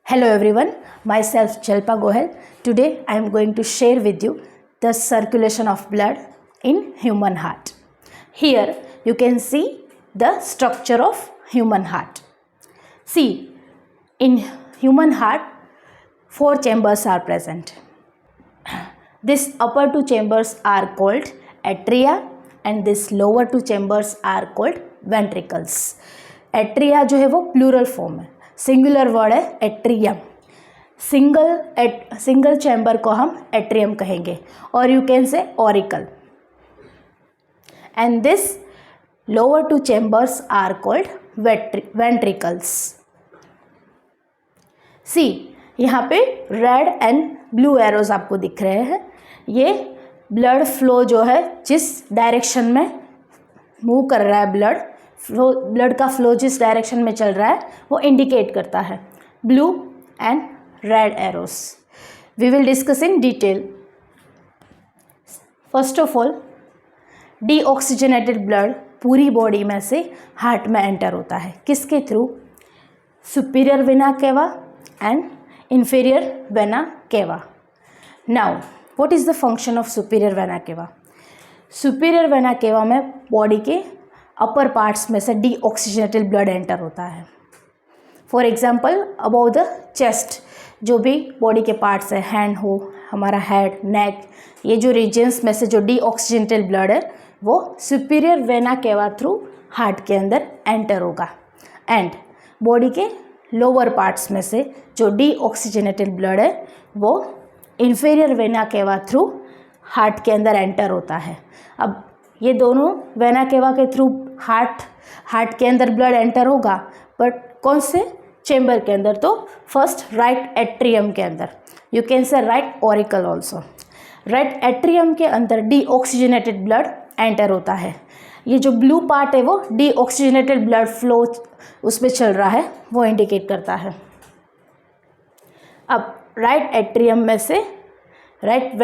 Hello everyone, myself Jalpa Gohel. Today I am going to share with you the circulation of blood in human heart. Here you can see the structure of human heart. See, in human heart 4 chambers are present. These upper 2 chambers are called atria and these lower 2 chambers are called ventricles. Atria जो है वो plural form है, singular word है atrium. Single chamber को हम atrium कहेंगे और you can say auricle. And this lower 2 chambers are called ventricles. See, यहाँ पे रेड एंड ब्लू एरोज आपको दिख रहे हैं. ये ब्लड फ्लो जो है जिस डायरेक्शन में मूव कर रहा है, ब्लड का फ्लो जिस डायरेक्शन में चल रहा है वो इंडिकेट करता है blue and red arrows. We will discuss in detail. First of all, deoxygenated blood पूरी बॉडी में से हार्ट में एंटर होता है. किसके थ्रू? Superior vena cava and inferior vena cava. Now, what is the function of superior vena cava? Superior vena cava में body के अपर पार्ट्स में से डीऑक्सीजनेटेड ब्लड एंटर होता है. For example, about the chest जो भी बॉडी के पार्ट्स है, हैंड हो, हमारा हेड, नेक, ये जो रीजन्स में से जो डीऑक्सीजनेटेड ब्लड है वो सुपीरियर वेना केवा थ्रू हार्ट के अंदर एंटर होगा. एंड बॉडी के लोअर पार्ट्स में से जो डीऑक्सीजनेटेड ब्लड है वो inferior vena cava through heart के अंदर एंटर होता है. अब ये दोनों वेना केवा के थ्रू हार्ट के अंदर ब्लड एंटर होगा, बट कौन से चेम्बर के अंदर? तो फर्स्ट राइट एट्रियम के अंदर. You can say right auricle also. Right atrium के अंदर डीऑक्सीजनेटेड ब्लड एंटर होता है. ये जो ब्लू पार्ट है वो डीऑक्सीजनेटेड ब्लड फ्लो उसमें चल रहा है वो इंडिकेट करता है. अब राइट एट्रियम में से राइट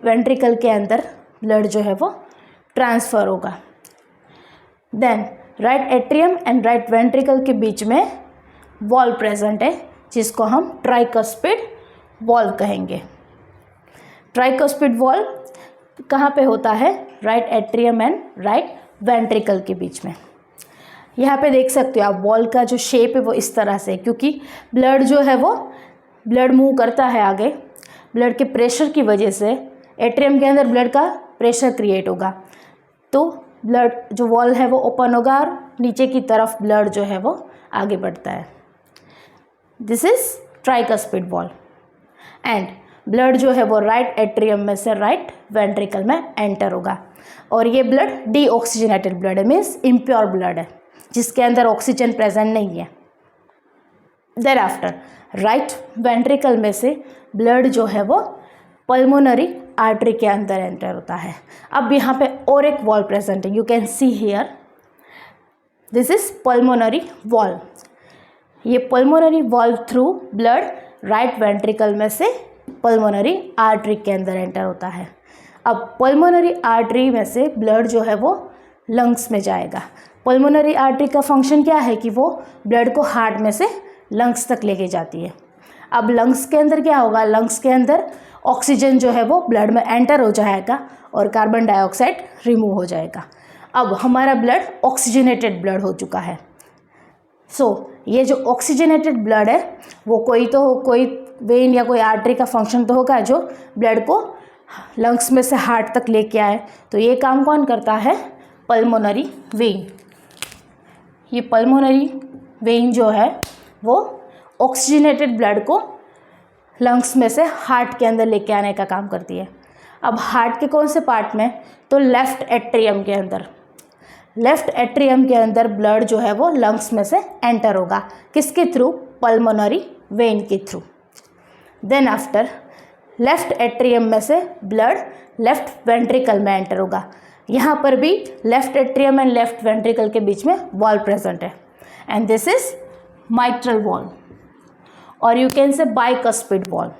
वेंट्रिकल के अंदर ब्लड जो है वो ट्रांसफ़र होगा. Then right atrium and right ventricle के बीच में वॉल्व प्रेजेंट है जिसको हम ट्राइकस्पिड वॉल्व कहेंगे. ट्राइकस्पिड वॉल्व कहाँ पे होता है? Right atrium and right ventricle के बीच में. यहाँ पे देख सकते हो आप वॉल का जो शेप है वो इस तरह से, क्योंकि ब्लड जो है वो ब्लड मूव करता है आगे. ब्लड के प्रेशर की वजह से एट्रियम के अंदर ब्लड का प्रेशर क्रिएट होगा, तो ब्लड जो वॉल है वो ओपन होगा और नीचे की तरफ ब्लड जो है वो आगे बढ़ता है. This is tricuspid wall. And blood जो है वो राइट एट्रियम में से राइट वेंट्रिकल में एंटर होगा. और ये ब्लड डीऑक्सीजनेटेड ब्लड है, मीन्स इम्प्योर ब्लड है जिसके अंदर ऑक्सीजन प्रेजेंट नहीं है. देन आफ्टर राइट वेंट्रिकल में से ब्लड जो है वो पल्मोनरी आर्टरी के अंदर एंटर होता है. अब यहाँ पे और एक वॉल प्रेजेंट है. You can see here, this is pulmonary valve. ये pulmonary valve through blood right ventricle में से पल्मोनरी आर्टरी के अंदर एंटर होता है. अब पल्मोनरी आर्टरी में से ब्लड जो है वो लंग्स में जाएगा. पल्मोनरी आर्टरी का फंक्शन क्या है कि वो ब्लड को हार्ट में से लंग्स तक लेके जाती है. अब लंग्स के अंदर क्या होगा? लंग्स के अंदर ऑक्सीजन जो है वो ब्लड में एंटर हो जाएगा और कार्बन डाइऑक्साइड रिमूव हो जाएगा. अब हमारा ब्लड ऑक्सीजनेटेड ब्लड हो चुका है. सो ये जो ऑक्सीजनेटेड ब्लड है वो कोई वेन या कोई आर्टरी का फंक्शन तो होगा जो ब्लड को लंग्स में से हार्ट तक लेके आए. तो ये काम कौन करता है? Pulmonary vein. ये पल्मोनरी वेन जो है वो ऑक्सीजनेटेड ब्लड को लंग्स में से हार्ट के अंदर लेके आने का काम करती है. अब हार्ट के कौन से पार्ट में? तो लेफ्ट एट्रियम के अंदर. लेफ्ट एट्रियम के अंदर ब्लड जो है वो लंग्स में से एंटर होगा. किसके थ्रू? पल्मोनरी वेन के थ्रू. देन आफ्टर लेफ्ट एट्रियम में से ब्लड लेफ्ट वेंट्रिकल में एंटर होगा. यहाँ पर भी left atrium and left ventricle के बीच में वॉल प्रेजेंट है. And this is mitral valve और you can say bicuspid valve.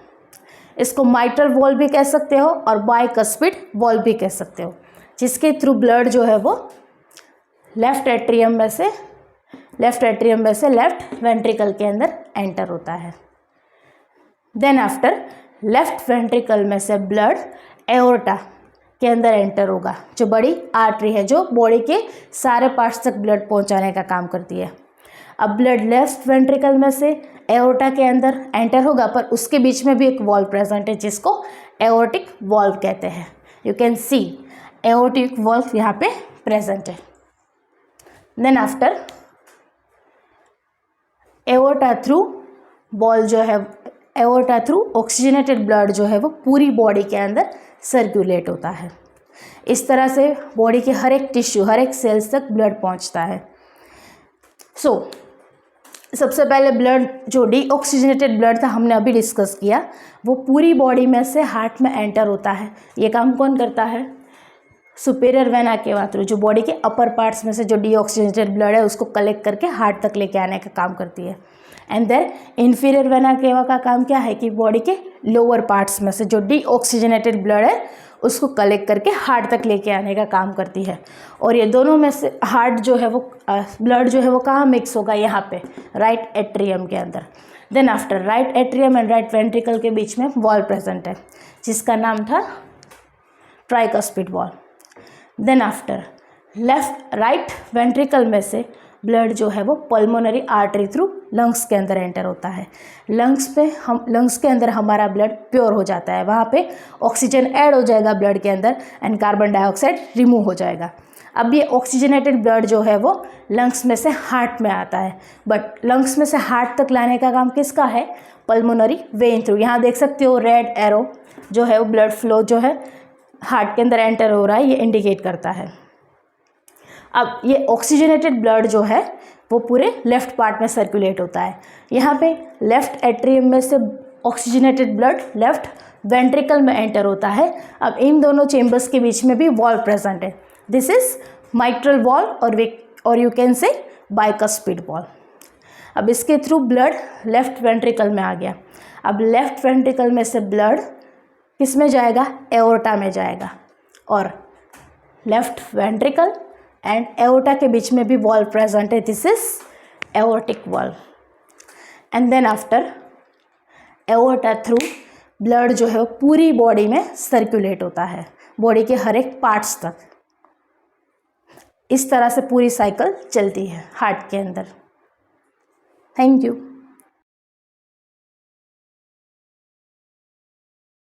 इसको माइट्रल वॉल भी कह सकते हो और बाइकस्पिड वॉल भी कह सकते हो, जिसके थ्रू ब्लड जो है वो लेफ्ट एट्रियम में से लेफ्ट वेंट्रिकल के अंदर एंटर होता है. देन आफ्टर लेफ्ट वेंट्रिकल में से ब्लड एओर्टा के अंदर एंटर होगा, जो बड़ी आर्टरी है जो बॉडी के सारे पार्ट्स तक ब्लड पहुंचाने का काम करती है। अब ब्लड लेफ्ट वेंट्रिकल में से एओर्टा के अंदर एंटर होगा, पर उसके बीच में भी एक वॉल्व प्रेजेंट है जिसको एओर्टिक वॉल्व कहते हैं। You can see aortic valve यहाँ पे प्रेजेंट है। Then after aorta through ball जो है, एओर्टा थ्रू ऑक्सीजनेटेड ब्लड जो है वो पूरी बॉडी के अंदर सर्कुलेट होता है। इस तरह से बॉडी के हर एक टिश्यू, हर एक सेल्स तक ब्लड पहुंचता है। सबसे पहले ब्लड जो डीऑक्सीजनेटेड ब्लड था हमने अभी डिस्कस किया, वो पूरी बॉडी में से हार्ट में एंटर होता है। ये काम कौन करता है? सुपेरियर वेना केवा थ्रू, जो बॉडी के अपर पार्ट्स में से जो डीऑक्सीजनेटेड ब्लड है उसको कलेक्ट करके हार्ट तक लेके आने का काम करती है। And then inferior vena cava का काम क्या है कि बॉडी के लोअर पार्ट्स में से जो डीऑक्सीजनेटेड ब्लड है उसको कलेक्ट करके हार्ट तक लेके आने का काम करती है। और ये दोनों में से हार्ट जो है वो ब्लड जो है वो कहाँ मिक्स होगा? यहाँ पे राइट एट्रियम के अंदर। Then after right atrium and right ventricle के बीच में वॉल प्रेजेंट है जिसका नाम था tricuspid valve. Then after left right ventricle में से ब्लड जो है वो पल्मोनरी आर्टरी थ्रू लंग्स के अंदर एंटर होता है। लंग्स के अंदर हमारा ब्लड प्योर हो जाता है, वहाँ पे ऑक्सीजन ऐड हो जाएगा ब्लड के अंदर एंड कार्बन डाइऑक्साइड रिमूव हो जाएगा। अब ये ऑक्सीजनेटेड ब्लड जो है वो लंग्स में से हार्ट में आता है, बट लंग्स में से हार्ट तक लाने का काम किसका है? Pulmonary went through. यहाँ देख सकते हो रेड एरो जो है वो ब्लड फ्लो जो है हार्ट के अंदर एंटर हो रहा है, ये इंडिकेट करता है। अब ये ऑक्सीजनेटेड ब्लड जो है वो पूरे लेफ्ट पार्ट में सर्कुलेट होता है। यहाँ पे लेफ्ट एट्रियम में से ऑक्सीजनेटेड ब्लड लेफ्ट वेंट्रिकल में एंटर होता है। अब इन दोनों चेम्बर्स के बीच में भी वॉल प्रेजेंट है। दिस इज माइट्रल वॉल और you can say bicuspid wall. अब इसके थ्रू ब्लड लेफ्ट वेंट्रिकल में आ गया। अब लेफ्ट वेंट्रिकल में से ब्लड किस में जाएगा? एओर्टा में जाएगा। और लेफ्ट वेंट्रिकल एंड एओर्टा के बीच में भी वॉल प्रेजेंट है। This is aortic valve. And then after aorta through blood जो है वो पूरी बॉडी में सर्कुलेट होता है, बॉडी के हर एक पार्ट्स तक। इस तरह से पूरी साइकिल चलती है हार्ट के अंदर। Thank you.